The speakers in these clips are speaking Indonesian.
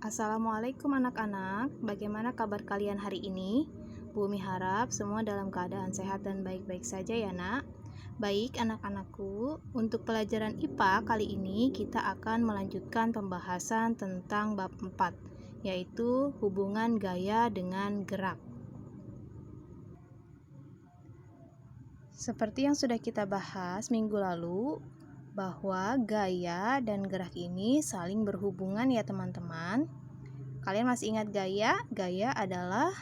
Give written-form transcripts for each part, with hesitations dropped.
Assalamualaikum anak-anak, bagaimana kabar kalian hari ini? Bumi harap semua dalam keadaan sehat dan baik-baik saja ya nak. Baik anak-anakku, untuk pelajaran IPA kali ini kita akan melanjutkan pembahasan tentang bab 4, yaitu hubungan gaya dengan gerak. Seperti yang sudah kita bahas minggu lalu, bahwa gaya dan gerak ini saling berhubungan ya teman-teman. Kalian masih ingat gaya? Gaya adalah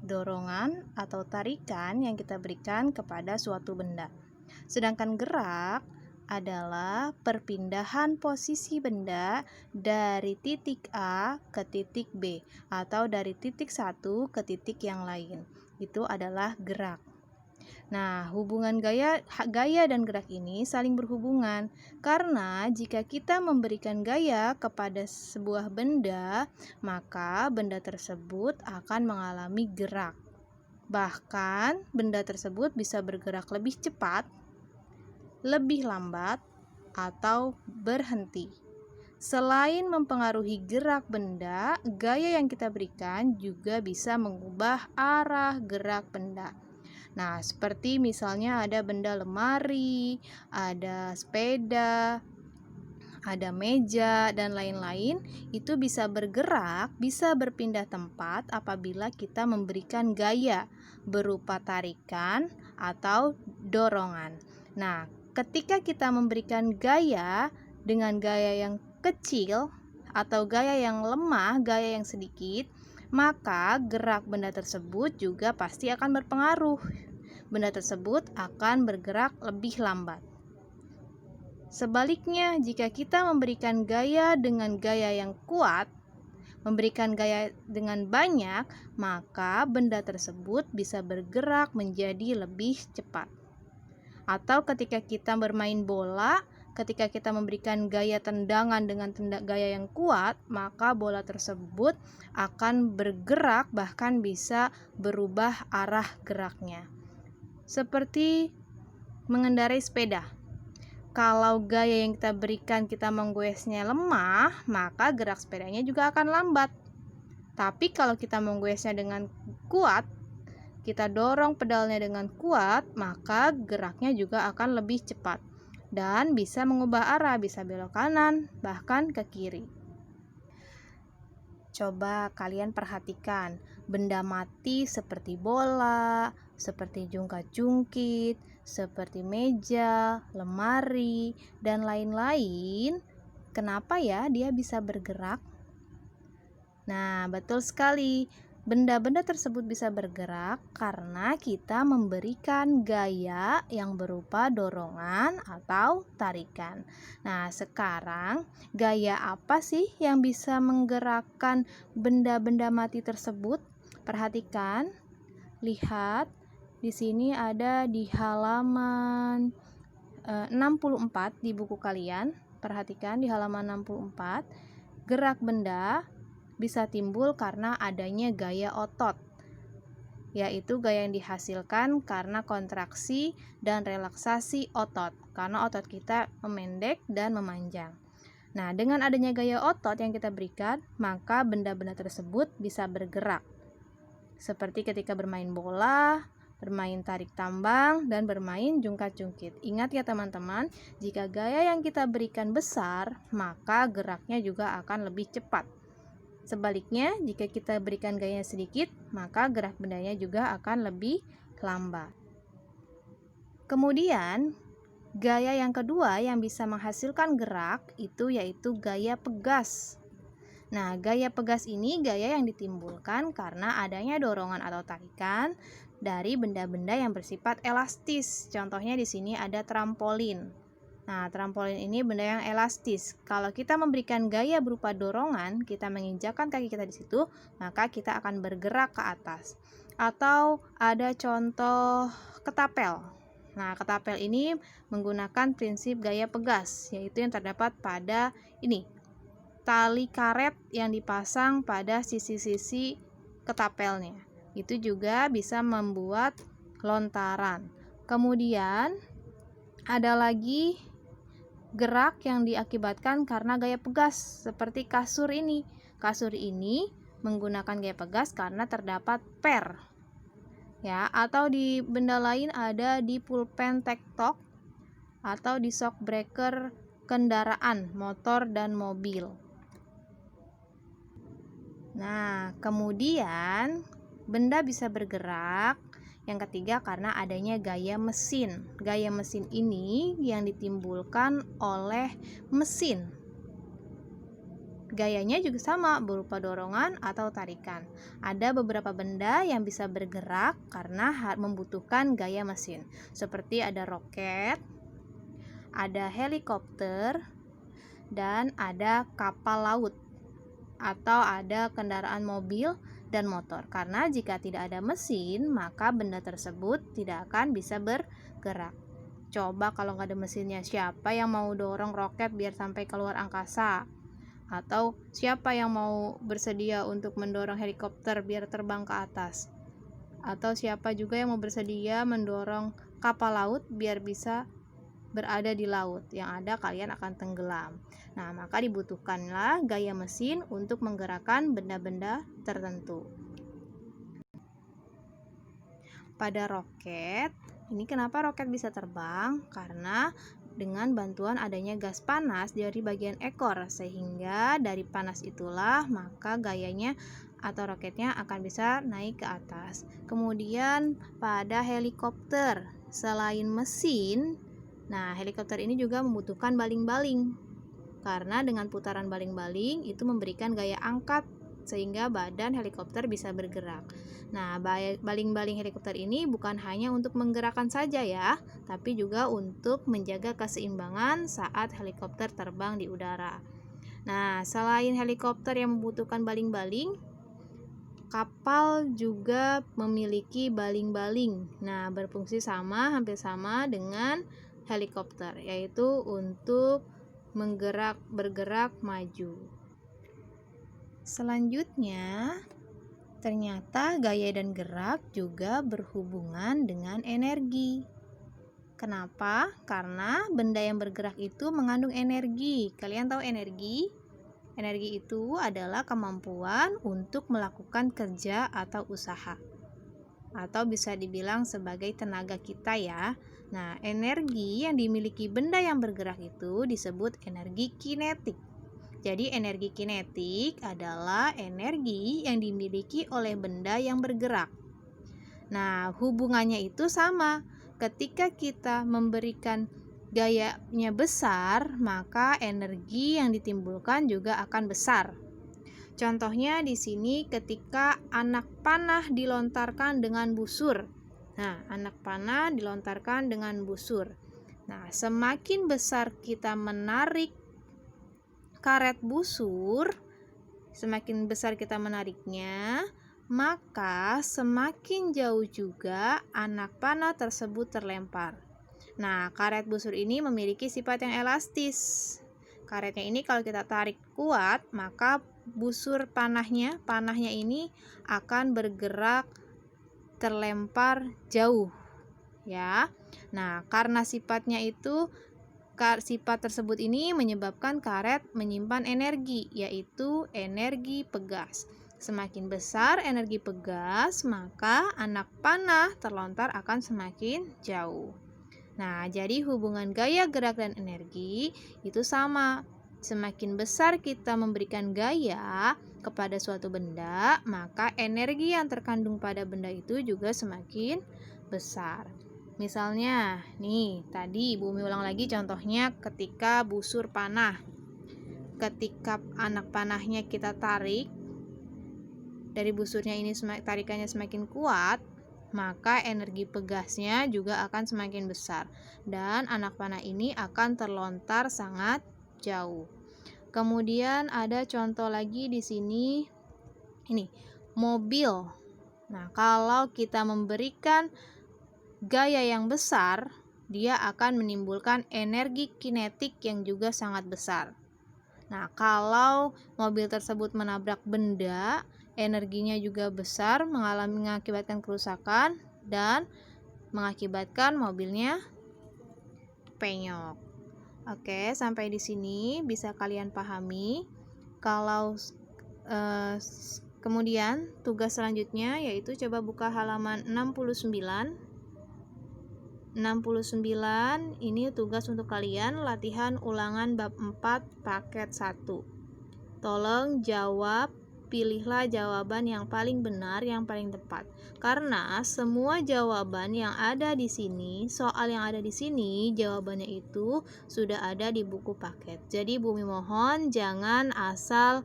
dorongan atau tarikan yang kita berikan kepada suatu benda. Sedangkan gerak adalah perpindahan posisi benda dari titik A ke titik B atau dari titik satu ke titik yang lain. Itu adalah gerak. Nah, hubungan gaya dan gerak ini saling berhubungan karena jika kita memberikan gaya kepada sebuah benda, maka benda tersebut akan mengalami gerak. Bahkan, benda tersebut bisa bergerak lebih cepat, lebih lambat, atau berhenti. Selain mempengaruhi gerak benda, gaya yang kita berikan juga bisa mengubah arah gerak benda. Nah, seperti misalnya ada benda lemari, ada sepeda, ada meja, dan lain-lain, itu bisa bergerak, bisa berpindah tempat apabila kita memberikan gaya berupa tarikan atau dorongan. Nah, ketika kita memberikan gaya dengan gaya yang kecil atau gaya yang lemah, gaya yang sedikit, maka gerak benda tersebut juga pasti akan berpengaruh. Benda tersebut akan bergerak lebih lambat. Sebaliknya, jika kita memberikan gaya dengan gaya yang kuat, memberikan gaya dengan banyak, maka benda tersebut bisa bergerak menjadi lebih cepat. Atau ketika kita bermain bola, ketika kita memberikan gaya tendangan dengan gaya yang kuat, maka bola tersebut akan bergerak, bahkan bisa berubah arah geraknya. Seperti mengendarai sepeda. Kalau gaya yang kita berikan kita menggoyesnya lemah, maka gerak sepedanya juga akan lambat. Tapi kalau kita menggoyesnya dengan kuat, kita dorong pedalnya dengan kuat, maka geraknya juga akan lebih cepat dan bisa mengubah arah, bisa belok kanan, bahkan ke kiri. Coba kalian perhatikan benda mati seperti bola, seperti jungkat-jungkit, seperti meja, lemari, dan lain-lain. Kenapa ya dia bisa bergerak? Nah, betul sekali. Benda-benda tersebut bisa bergerak karena kita memberikan gaya yang berupa dorongan atau tarikan. Nah, sekarang gaya apa sih yang bisa menggerakkan benda-benda mati tersebut? Perhatikan, lihat di sini ada di halaman 64 di buku kalian. Perhatikan di halaman 64, gerak benda bisa timbul karena adanya gaya otot, yaitu gaya yang dihasilkan karena kontraksi dan relaksasi otot, karena otot kita memendek dan memanjang. Nah, dengan adanya gaya otot yang kita berikan, maka benda-benda tersebut bisa bergerak. Seperti ketika bermain bola, bermain tarik tambang, dan bermain jungkat-jungkit. Ingat ya teman-teman, jika gaya yang kita berikan besar, maka geraknya juga akan lebih cepat. Sebaliknya, jika kita berikan gaya sedikit, maka gerak bendanya juga akan lebih lambat. Kemudian, gaya yang kedua yang bisa menghasilkan gerak itu yaitu gaya pegas. Nah, gaya pegas ini gaya yang ditimbulkan karena adanya dorongan atau tarikan dari benda-benda yang bersifat elastis. Contohnya di sini ada trampolin. Nah, trampolin ini benda yang elastis. Kalau kita memberikan gaya berupa dorongan, kita menginjakkan kaki kita di situ, maka kita akan bergerak ke atas. Atau ada contoh ketapel. Nah, ketapel ini menggunakan prinsip gaya pegas, yaitu yang terdapat pada ini, tali karet yang dipasang pada sisi-sisi ketapelnya. Itu juga bisa membuat lontaran. Kemudian ada lagi gerak yang diakibatkan karena gaya pegas, seperti kasur ini. Kasur ini menggunakan gaya pegas karena terdapat per. Ya, atau di benda lain ada di pulpen tektok atau di shock breaker kendaraan, motor dan mobil. Nah, kemudian benda bisa bergerak. Yang ketiga karena adanya gaya mesin. Gaya mesin ini yang ditimbulkan oleh mesin. Gayanya juga sama, berupa dorongan atau tarikan. Ada beberapa benda yang bisa bergerak karena membutuhkan gaya mesin. Seperti ada roket, ada helikopter, dan ada kapal laut. Atau ada kendaraan mobil dan motor. Karena jika tidak ada mesin, maka benda tersebut tidak akan bisa bergerak. Coba kalau nggak ada mesinnya, siapa yang mau dorong roket biar sampai keluar angkasa? Atau siapa yang mau bersedia untuk mendorong helikopter biar terbang ke atas? Atau siapa juga yang mau bersedia mendorong kapal laut biar bisa berada di laut? Yang ada kalian akan tenggelam. Nah, maka dibutuhkanlah gaya mesin untuk menggerakkan benda-benda tertentu. Pada roket, ini kenapa roket bisa terbang? Karena dengan bantuan adanya gas panas dari bagian ekor, sehingga dari panas itulah maka gayanya atau roketnya akan bisa naik ke atas. Kemudian pada helikopter, selain mesin, nah helikopter ini juga membutuhkan baling-baling. Karena dengan putaran baling-baling itu memberikan gaya angkat sehingga badan helikopter bisa bergerak. Nah, baling-baling helikopter ini bukan hanya untuk menggerakkan saja ya, tapi juga untuk menjaga keseimbangan saat helikopter terbang di udara. Nah, selain helikopter yang membutuhkan baling-baling, kapal juga memiliki baling-baling. Nah, berfungsi hampir sama dengan helikopter, yaitu untuk bergerak maju. Selanjutnya, ternyata gaya dan gerak juga berhubungan dengan energi. Kenapa? Karena benda yang bergerak itu mengandung energi. Kalian tahu energi? Energi itu adalah kemampuan untuk melakukan kerja atau usaha. Atau bisa dibilang sebagai tenaga kita ya. Nah, energi yang dimiliki benda yang bergerak itu disebut energi kinetik. Jadi energi kinetik adalah energi yang dimiliki oleh benda yang bergerak. Nah, hubungannya itu sama. Ketika kita memberikan gayanya besar, maka energi yang ditimbulkan juga akan besar. Contohnya di sini ketika anak panah dilontarkan dengan busur. Nah, anak panah dilontarkan dengan busur. Nah, semakin besar kita menarik karet busur, semakin besar kita menariknya, maka semakin jauh juga anak panah tersebut terlempar. Nah, karet busur ini memiliki sifat yang elastis. Karetnya ini kalau kita tarik kuat, maka busur panahnya ini akan bergerak terlempar jauh ya. Nah, karena sifat tersebut ini menyebabkan karet menyimpan energi, yaitu energi pegas. Semakin besar energi pegas, maka anak panah terlontar akan semakin jauh. Nah, jadi hubungan gaya, gerak, dan energi itu sama. Semakin besar kita memberikan gaya kepada suatu benda, maka energi yang terkandung pada benda itu juga semakin besar. Misalnya, nih tadi Bumi ulang lagi contohnya ketika busur panah. Ketika anak panahnya kita tarik, dari busurnya ini tarikannya semakin kuat, maka energi pegasnya juga akan semakin besar dan anak panah ini akan terlontar sangat jauh. Kemudian ada contoh lagi di sini. Ini mobil. Nah, kalau kita memberikan gaya yang besar, dia akan menimbulkan energi kinetik yang juga sangat besar. Nah, kalau mobil tersebut menabrak benda, energinya juga besar, mengakibatkan kerusakan dan mengakibatkan mobilnya penyok. Oke, sampai di sini bisa kalian pahami. Kalau kemudian tugas selanjutnya yaitu coba buka halaman 69. 69 ini tugas untuk kalian, latihan ulangan bab 4 paket 1. Tolong jawab, pilihlah jawaban yang paling benar, yang paling tepat. Karena semua jawaban yang ada di sini, soal yang ada di sini, jawabannya itu sudah ada di buku paket. Jadi Bumi mohon jangan asal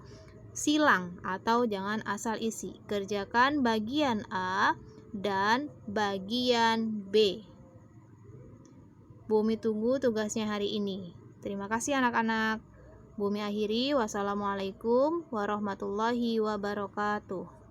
silang atau jangan asal isi. Kerjakan bagian A dan bagian B. Bumi tunggu tugasnya hari ini. Terima kasih anak-anak. Bumi akhiri, wassalamualaikum warahmatullahi wabarakatuh.